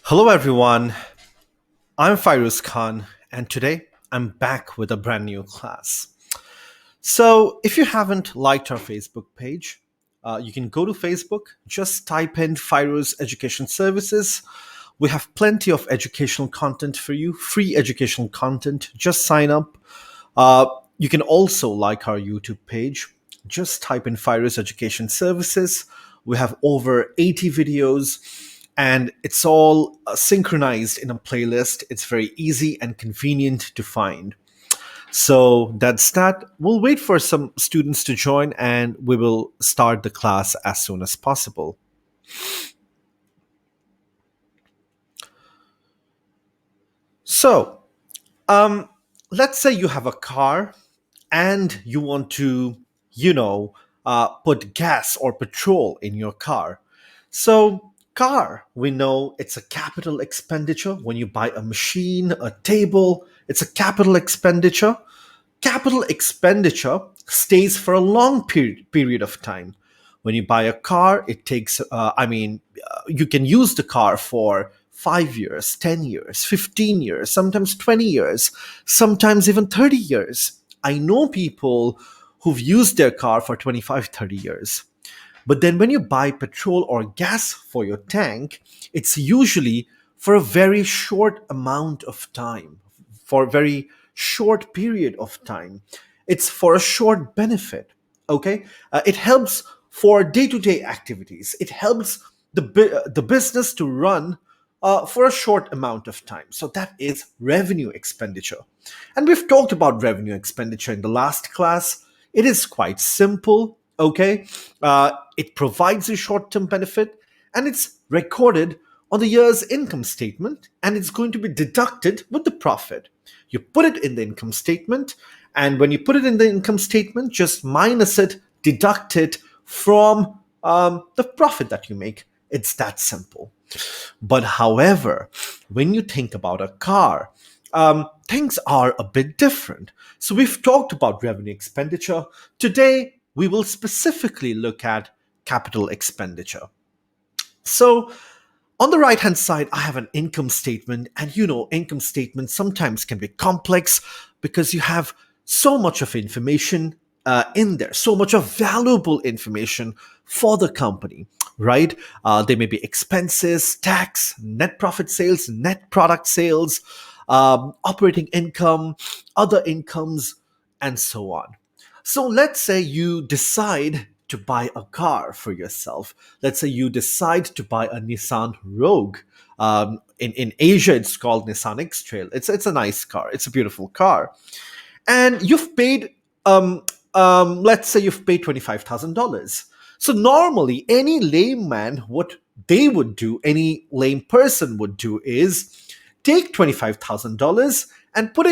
Hello, everyone. I'm Fyruz Khan, and today I'm back with a brand new class. So, if you haven't liked our Facebook page, you can go to Facebook, just type in Fyruz Education Services. We have plenty of educational content for you, free educational content. Just sign up. Uh, you can also like our YouTube page. Just type in Fyruz Education Services. We have over 80 videos and it's all synchronized in a playlist. It's very easy and convenient to find. So that's that. We'll wait for some students to join and we will start the class as soon as possible. So, um, let's say you have a car and you want to, put gas or petrol in your car. So, car, we know it's a capital expenditure. When you buy a machine, a table, it's a capital expenditure. Capital expenditure stays for a long period of time. When you buy a car, it takes, you can use the car for 5 years, 10 years, 15 years, sometimes 20 years, sometimes even 30 years. I know people who've used their car for 25, 30 years. But then when you buy petrol or gas for your tank, it's usually for a very short amount of time, for a very short period of time. It's for a short benefit. Okay, it helps for day-to-day activities. It helps the business to run for a short amount of time. So that is revenue expenditure. And we've talked about revenue expenditure in the last class. It is quite simple. Okay, it provides a short-term benefit, and it's recorded on the year's income statement, and it's going to be deducted with the profit. You put it in the income statement, and when you put it in the income statement, just minus it, deduct it from the profit that you make. It's that simple. But however, when you think about a car, things are a bit different. So we've talked about revenue expenditure. Today, we will specifically look at capital expenditure. So on the right hand side, I have an income statement, and income statements sometimes can be complex because you have so much of information in there, so much of valuable information for the company, right? There may be expenses, tax, net profit sales, net product sales, operating income, other incomes, and so on. So let's say you decide to buy a car for yourself. Let's say you decide to buy a Nissan Rogue. In Asia, it's called Nissan X-Trail. It's a nice car. It's a beautiful car, and you've paid. Let's say you've paid $25,000. So normally, any layman, what they would do, any lame person would do, is take $25,000 and put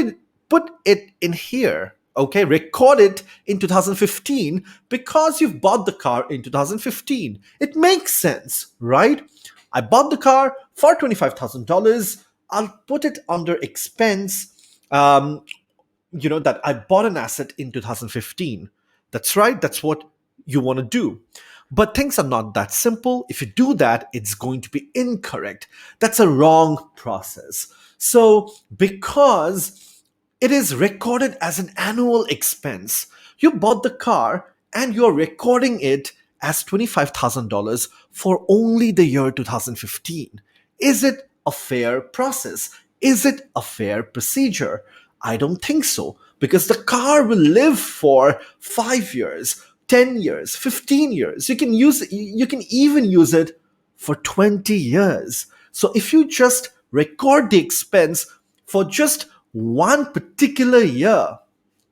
it in here. Okay, record it in 2015 because you've bought the car in 2015. It makes sense, right? I bought the car for $25,000. I'll put it under expense. That I bought an asset in 2015. That's right. That's what you want to do. But things are not that simple. If you do that, it's going to be incorrect. That's a wrong process. So, because it is recorded as an annual expense, you bought the car and you're recording it as $25,000 for only the year 2015. Is it a fair process? Is it a fair procedure? I don't think so, because the car will live for 5 years, 10 years, 15 years. You can even use it for 20 years. So if you just record the expense for just one particular year,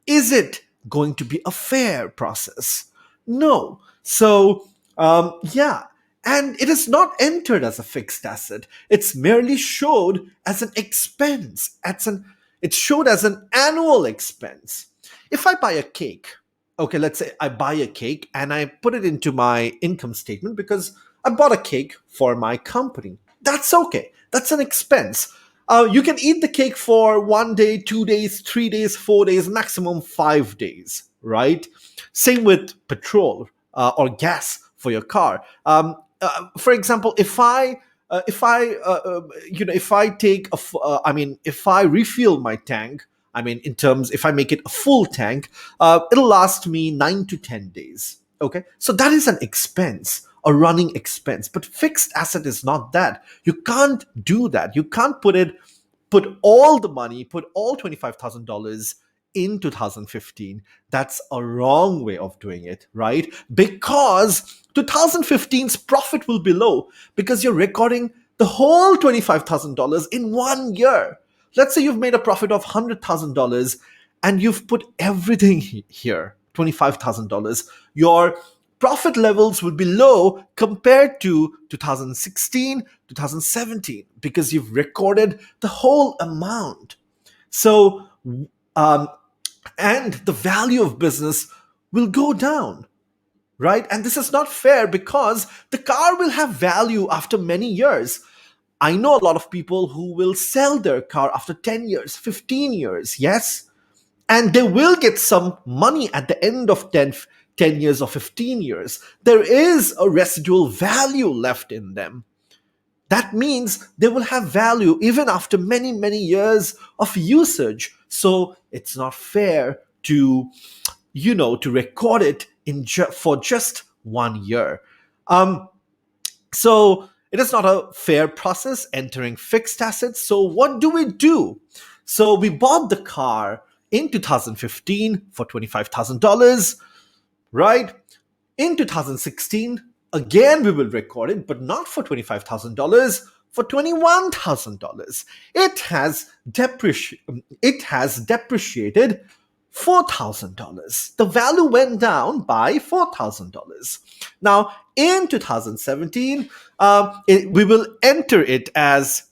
is it going to be a fair process? No. So, yeah. And it is not entered as a fixed asset. It's merely showed as an expense. It's showed as an annual expense. If I buy a cake, okay, let's say I buy a cake and I put it into my income statement because I bought a cake for my company. That's okay. That's an expense. You can eat the cake for 1 day, 2 days, 3 days, 4 days, maximum 5 days, right? Same with petrol or gas for your car. For example, if I if I if I take if I refuel my tank, in terms, if I make it a full tank, it'll last me 9 to 10 days. Okay, so that is an expense, a running expense. But fixed asset is not that. You can't do that. You can't put all the money, put all $25,000 in 2015. That's a wrong way of doing it, right? Because 2015's profit will be low because you're recording the whole $25,000 in 1 year. Let's say you've made a profit of $100,000 and you've put everything here, $25,000. Your profit levels will be low compared to 2016, 2017, because you've recorded the whole amount. So, um, and the value of business will go down, right? And this is not fair because the car will have value after many years. I know a lot of people who will sell their car after 10 years, 15 years, yes? And they will get some money at the end of 10 years or 15 years. There is a residual value left in them. That means they will have value even after many, many years of usage. So it's not fair to, to record it for just 1 year. Um, so it is not a fair process entering fixed assets. So what do we do? So we bought the car in 2015 for $25,000, right? In 2016, again we will record it, but not for $25,000, for $21,000. It has depreciated $4,000. The value went down by $4,000. Now, in 2017, we will enter it as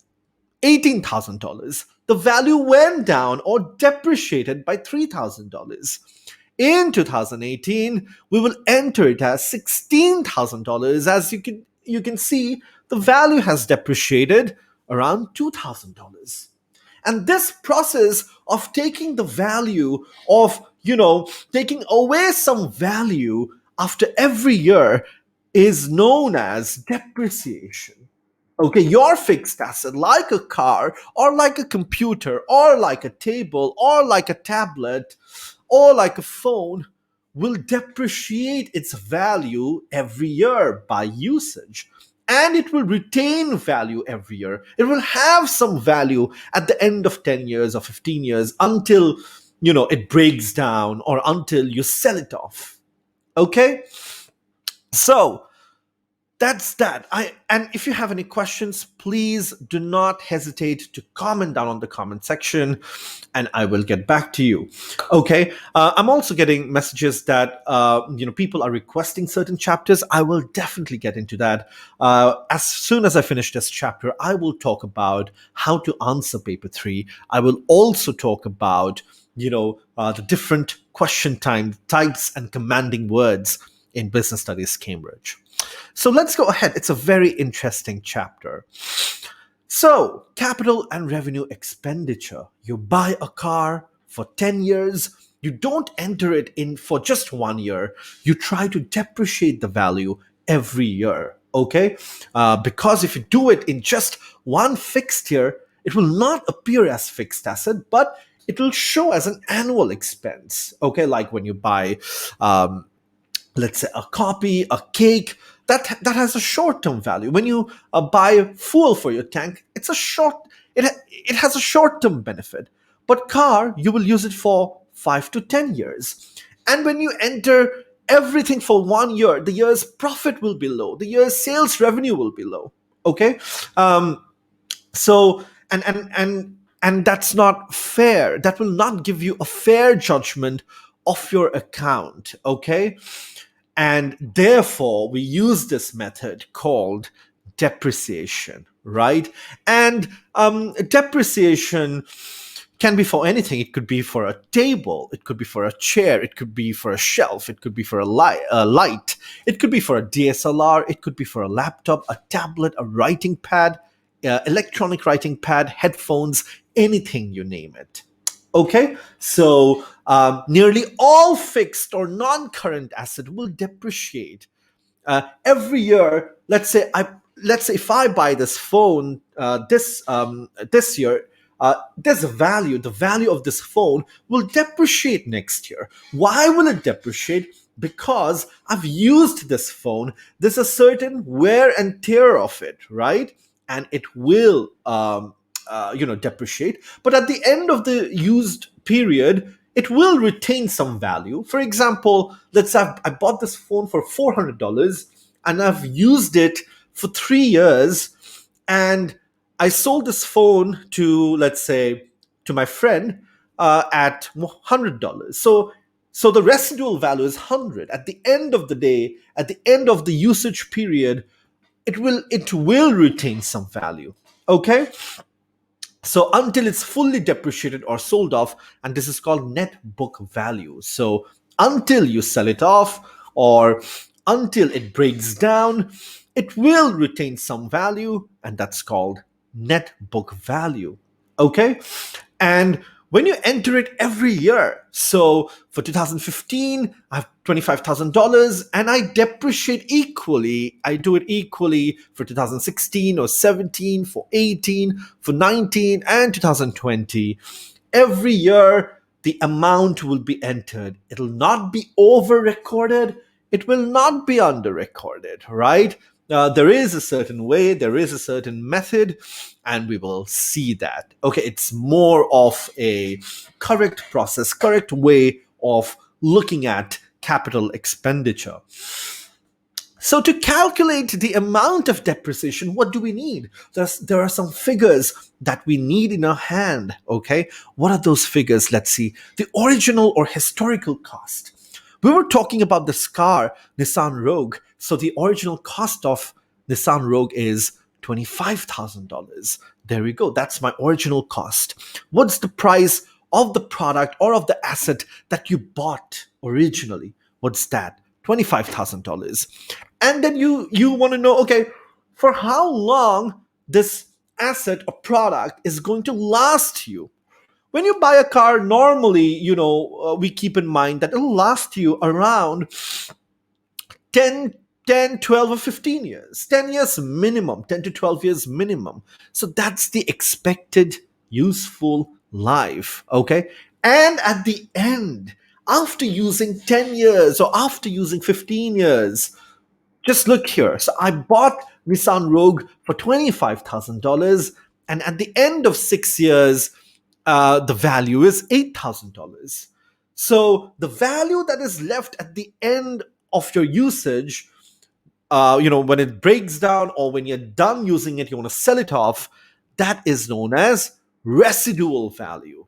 $18,000. The value went down or depreciated by $3,000. In 2018, we will enter it as $16,000. As you can see, the value has depreciated around $2,000. And this process of taking the value of, taking away some value after every year is known as depreciation. Okay, your fixed asset, like a car, or like a computer, or like a table, or like a tablet, or like a phone, will depreciate its value every year by usage. And it will retain value every year. It will have some value at the end of 10 years or 15 years until, it breaks down or until you sell it off. Okay? So, that's that. And if you have any questions, please do not hesitate to comment down on the comment section, and I will get back to you. Okay. I'm also getting messages that people are requesting certain chapters. I will definitely get into that. As soon as I finish this chapter, I will talk about how to answer paper 3. I will also talk about the different question types and commanding words in Business Studies Cambridge. So let's go ahead. It's a very interesting chapter. So, capital and revenue expenditure. You buy a car for 10 years. You don't enter it in for just 1 year. You try to depreciate the value every year. Okay? Because if you do it in just one fixed year, it will not appear as fixed asset, but it will show as an annual expense. Okay? Like when you buy, let's say, a copy, a cake, that has a short-term value. When you buy fuel for your tank, it has a short-term benefit. But car, you will use it for 5 to 10 years. And when you enter everything for 1 year, the year's profit will be low. The year's sales revenue will be low. Okay, so and that's not fair. That will not give you a fair judgment of your account. Okay. And therefore, we use this method called depreciation, right? And depreciation can be for anything. It could be for a table, it could be for a chair, it could be for a shelf, it could be for a light, it could be for a DSLR, it could be for a laptop, a tablet, a writing pad, electronic writing pad, headphones, anything, you name it. Okay, so nearly all fixed or non-current asset will depreciate every year. Let's say let's say if I buy this phone this year, there's a value. The value of this phone will depreciate next year. Why will it depreciate? Because I've used this phone. There's a certain wear and tear of it, right? And it will, depreciate. But at the end of the used period, it will retain some value. For example, let's say I bought this phone for $400 and I've used it for 3 years, and I sold this phone to, let's say, to my friend at $100. So the residual value is 100. At the end of the day, at the end of the usage period, it will retain some value. Okay, so until it's fully depreciated or sold off, and this is called net book value. So until you sell it off or until it breaks down, it will retain some value, and that's called net book value. Okay, and when you enter it every year, so for 2015 I have $25,000 and I depreciate equally. I do it equally for 2016 or 17, for 18, for 19, and 2020. Every year the amount will be entered. It'll not be over recorded, it will not be under recorded, right? There is a certain way, there is a certain method, and we will see that. Okay, it's more of a correct process, correct way of looking at capital expenditure. So to calculate the amount of depreciation, what do we need? There are some figures that we need in our hand. Okay, what are those figures? Let's see. The original or historical cost. We were talking about this car, Nissan Rogue. So the original cost of Nissan Rogue is $25,000. There we go. That's my original cost. What's the price of the product or of the asset that you bought originally? What's that? $25,000. And then you want to know, okay, for how long this asset or product is going to last you. When you buy a car, normally, we keep in mind that it'll last you around 10, 12, or 15 years. 10 years minimum, 10 to 12 years minimum. So that's the expected useful life, okay? And at the end, after using 10 years or after using 15 years, just look here. So I bought Nissan Rogue for $25,000, and at the end of 6 years, the value is $8,000. So the value that is left at the end of your usage, when it breaks down or when you're done using it, you want to sell it off, that is known as residual value.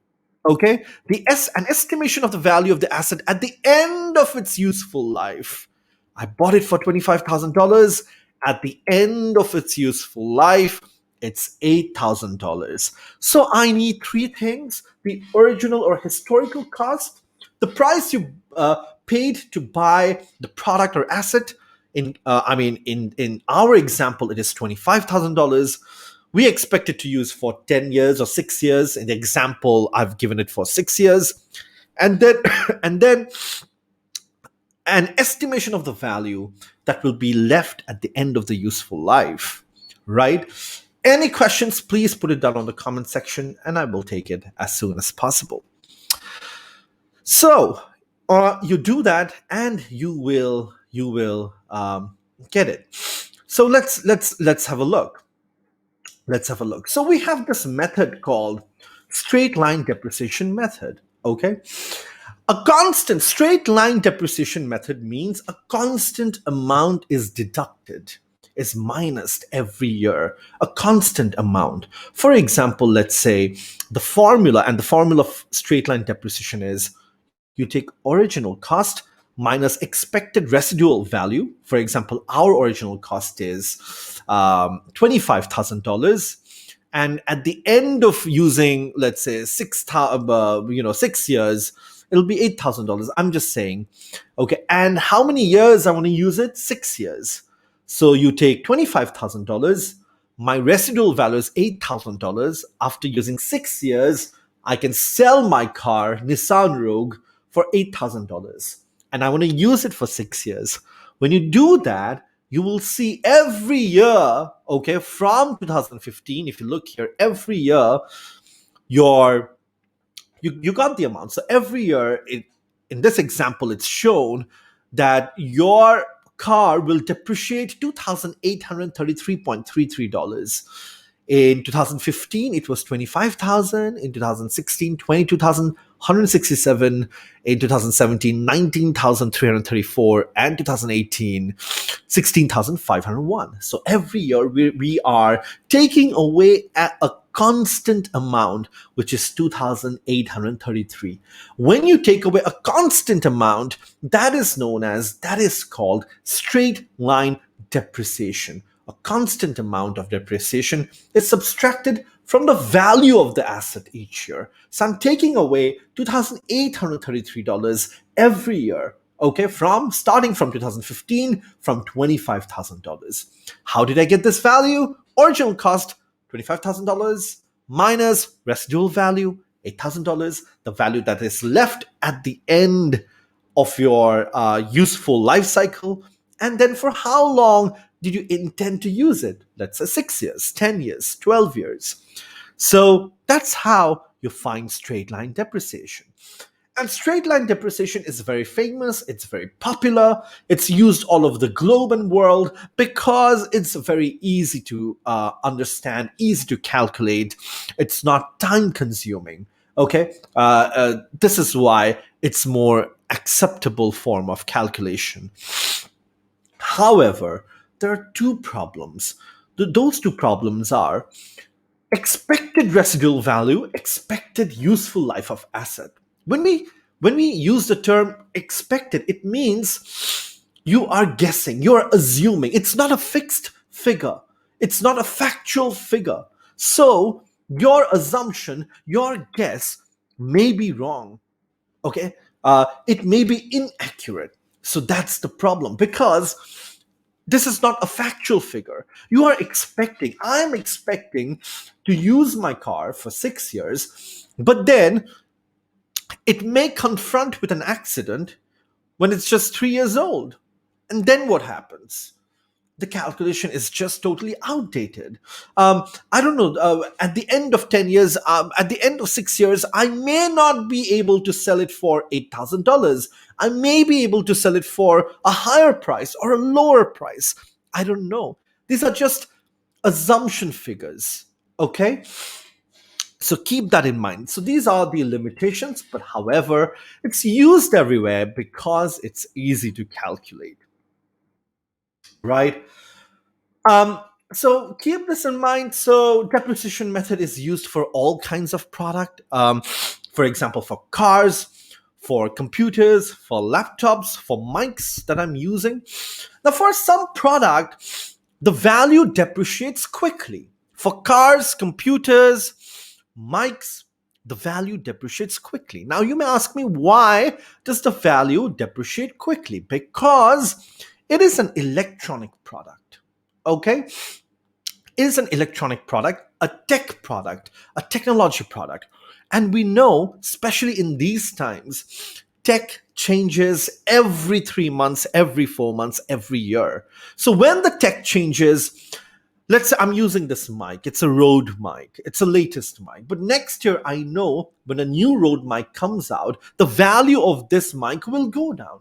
Okay, an estimation of the value of the asset at the end of its useful life. I bought it for $25,000. At the end of its useful life, it's $8,000. So I need three things: the original or historical cost, the price you paid to buy the product or asset. In our example, it is $25,000. We expect it to use for 10 years or 6 years. In the example, I've given it for 6 years. And then, and then an estimation of the value that will be left at the end of the useful life, right? Any questions, please put it down on the comment section and I will take it as soon as possible. So you do that and you will get it. So let's have a look. Let's have a look. So we have this method called straight line depreciation method. Okay. A constant straight line depreciation method means a constant amount is deducted, is minused every year, a constant amount. For example, let's say the formula of straight line depreciation is you take original cost minus expected residual value. For example, our original cost is $25,000. And at the end of using, let's say, 6 years, it'll be $8,000. I'm just saying. Okay. And how many years I want to use it? 6 years. So you take $25,000. My residual value is $8,000. After using 6 years, I can sell my car, Nissan Rogue, for $8,000. And I want to use it for 6 years. When you do that, you will see every year, okay, from 2015, if you look here, every year, your you got the amount. So every year, in this example, it's shown that your car will depreciate $2,833.33. In 2015, it was 25,000. In 2016, 22,167. In 2017, 19,334. And 2018, 16,501. So every year we are taking away a constant amount, which is 2,833. When you take away a constant amount, that is called straight line depreciation. A constant amount of depreciation is subtracted from the value of the asset each year. So I'm taking away $2,833 every year, okay, from starting from 2015, from $25,000. How did I get this value? Original cost $25,000 minus residual value $8,000, the value that is left at the end of your useful life cycle. And then for how long did you intend to use it? Let's say 6 years, 10 years, 12 years. So that's how you find straight line depreciation. And straight line depreciation is very famous, it's very popular, it's used all over the globe and world because it's very easy to understand, easy to calculate, it's not time consuming. Okay, this is why it's more acceptable form of calculation. However, there are two problems. Those two problems are expected residual value, expected useful life of asset. When we use the term expected, it means you are guessing, you are assuming. It's not a fixed figure. It's not a factual figure. So your assumption, your guess may be wrong. Okay, it may be inaccurate. So that's the problem because this is not a factual figure. You are expecting, I'm expecting to use my car for 6 years, but then it may confront with an accident when it's just 3 years old. And then what happens? The calculation is just totally outdated. I don't know. At the end of 10 years, at the end of 6 years, I may not be able to sell it for $8,000. I may be able to sell it for a higher price or a lower price. I don't know. These are just assumption figures. Okay? So keep that in mind. So these are the limitations, but however, it's used everywhere because it's easy to calculate, right? Um, so keep this in mind. So depreciation method is used for all kinds of product. For example, for cars, for computers, for laptops, for mics that I'm using. Now, for some product, the value depreciates quickly. For cars, computers, mics, the value depreciates quickly. Now, you may ask me, why does the value depreciate quickly? Because it is an electronic product. Okay? Is an electronic product, a tech product, a technology product. And we know, especially in these times, tech changes every 3 months, every 4 months, every year. So when the tech changes, let's say I'm using this mic, it's a Rode mic, it's the latest mic. But next year, I know when a new Rode mic comes out, the value of this mic will go down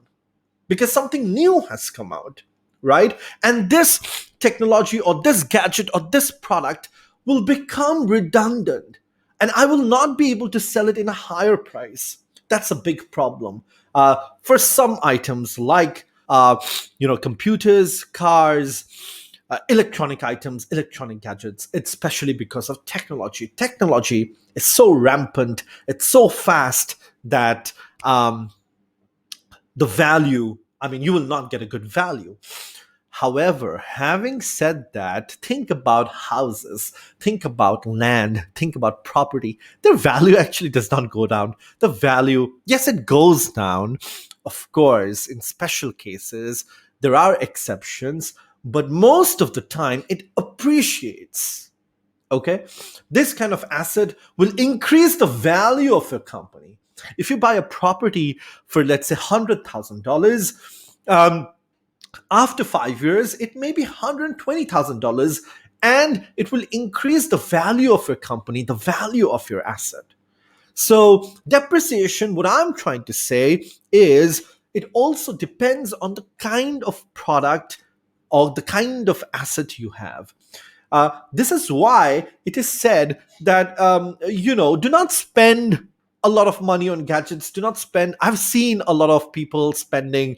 because something new has come out, right? And this technology or this gadget or this product will become redundant and I will not be able to sell it in a higher price. That's a big problem. For some items like computers, cars, electronic items, electronic gadgets, especially because of technology. Technology is so rampant, it's so fast that the value, I mean, you will not get a good value. However, having said that, think about houses, think about land, think about property. Their value actually does not go down. The value, yes, it goes down. Of course, in special cases, there are exceptions, but most of the time it appreciates. Okay? This kind of asset will increase the value of your company. If you buy a property for, let's say, $100,000, After 5 years, it may be $120,000, and it will increase the value of your company, the value of your asset. So, depreciation, what I'm trying to say is it also depends on the kind of product or the kind of asset you have. This is why it is said that, do not spend a lot of money on gadgets. Do not spend. I've seen a lot of people spending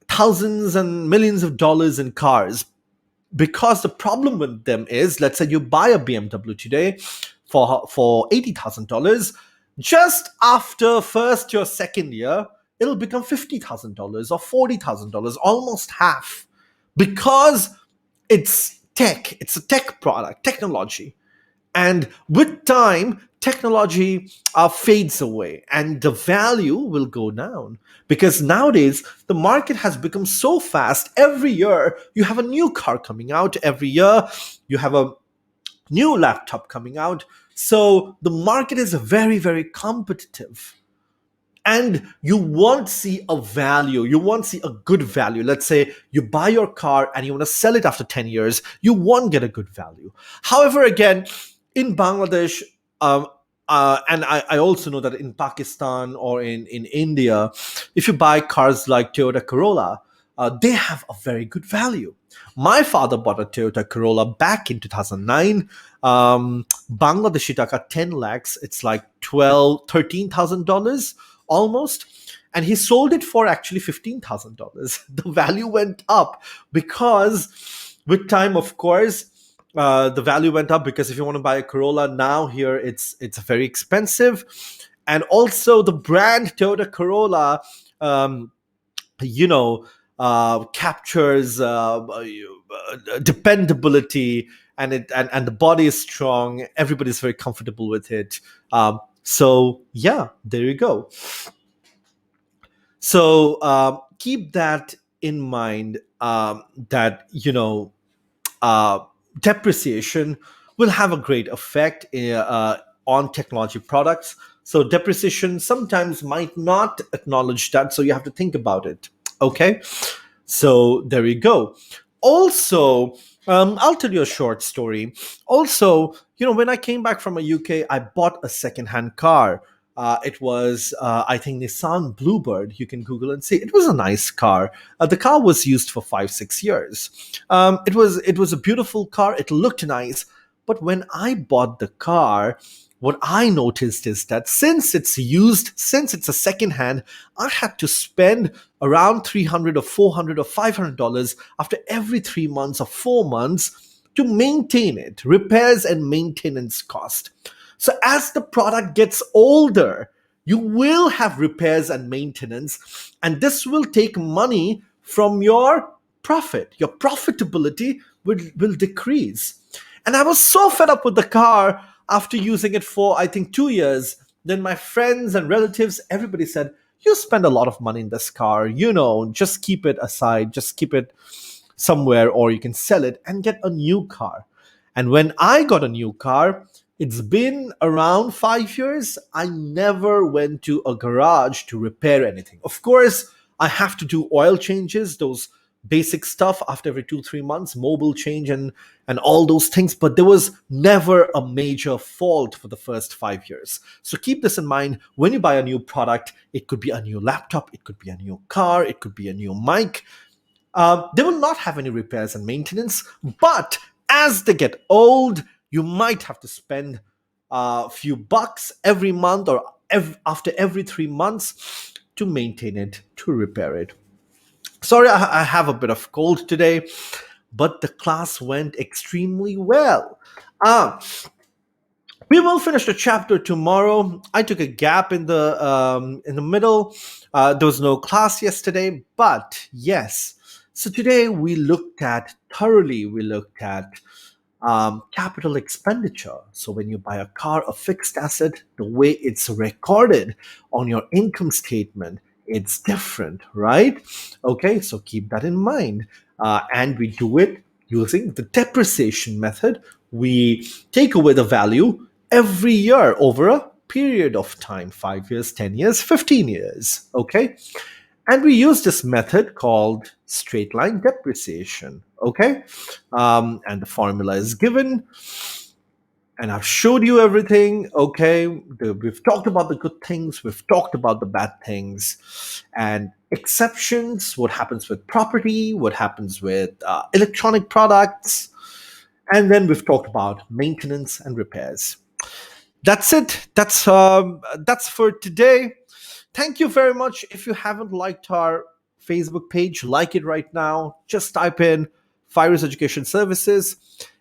thousands and millions of dollars in cars, because the problem with them is, let's say you buy a BMW today for $80,000. Just after first or second year, it'll become $50,000 or $40,000, almost half, because it's a tech product, technology. And with time, technology fades away and the value will go down, because nowadays the market has become so fast. Every year you have a new car coming out, every year you have a new laptop coming out. So the market is very, very competitive, and you won't see a value, you won't see a good value. Let's say you buy your car and you want to sell it after 10 years, you won't get a good value. However, again, in Bangladesh, um, and I also know that in Pakistan or in India, if you buy cars like Toyota Corolla, they have a very good value. My father bought a Toyota Corolla back in 2009. Bangladeshi taka 10 lakhs, it's like 12, $13,000 almost. And he sold it for actually $15,000. The value went up because with time, of course, the value went up, because if you want to buy a Corolla now here, it's very expensive. And also the brand Toyota Corolla, um, you know, captures dependability, and and the body is strong. Everybody's very comfortable with it. So yeah, there you go. So keep that in mind. That uh, depreciation will have a great effect on technology products. So depreciation sometimes might not acknowledge that. So you have to think about it. Okay. So there you go. Also, I'll tell you a short story. Also, when I came back from a UK, I bought a second-hand car. It was, I think, Nissan Bluebird. You can Google and see. It was a nice car. The car was used for 5, 6 years. It was a beautiful car. It looked nice. But when I bought the car, what I noticed is that since it's used, since it's a second hand, I had to spend around 300 or 400 or $500 after every 3 months or 4 months to maintain it, repairs and maintenance cost. So as the product gets older, you will have repairs and maintenance, and this will take money from your profit. Your profitability will decrease. And I was so fed up with the car after using it for, I think, 2 years. Then my friends and relatives, everybody said, "You spend a lot of money in this car, just keep it aside, just keep it somewhere, or you can sell it and get a new car." And when I got a new car, it's been around 5 years. I never went to a garage to repair anything. Of course, I have to do oil changes, those basic stuff after every 2, 3 months, mobile change and all those things. But there was never a major fault for the first 5 years. So keep this in mind when you buy a new product. It could be a new laptop, it could be a new car, it could be a new mic. They will not have any repairs and maintenance, but as they get old, you might have to spend a few bucks every month or after every 3 months to maintain it, to repair it. Sorry, I have a bit of cold today, but the class went extremely well. Ah, we will finish the chapter tomorrow. I took a gap in the middle. There was no class yesterday, but yes. So today we looked at thoroughly. We looked at capital expenditure. So when you buy a car, a fixed asset, the way it's recorded on your income statement, it's different, right? Okay, so keep that in mind. And we do it using the depreciation method. We take away the value every year over a period of time, 5 years, 10 years, 15 years. Okay, And we use this method called straight line depreciation. Okay. And the formula is given, and I've showed you everything. Okay. We've talked about the good things, we've talked about the bad things, and exceptions, what happens with property, what happens with electronic products. And then we've talked about maintenance and repairs. That's it. That's for today. Thank you very much. If you haven't liked our Facebook page, like it right now. Just type in Fyruz Education Services.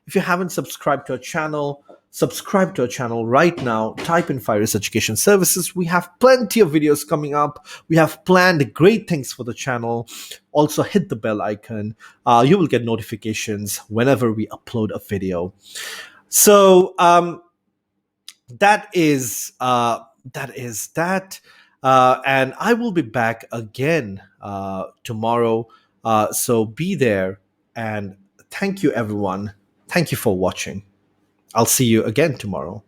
If you haven't subscribed to our channel, subscribe to our channel right now. Type in Fyruz Education Services. We have plenty of videos coming up. We have planned great things for the channel. Also, hit the bell icon. You will get notifications whenever we upload a video. So, that is that, and I will be back again tomorrow, so be there. And thank you, everyone. Thank you for watching. I'll see you again tomorrow.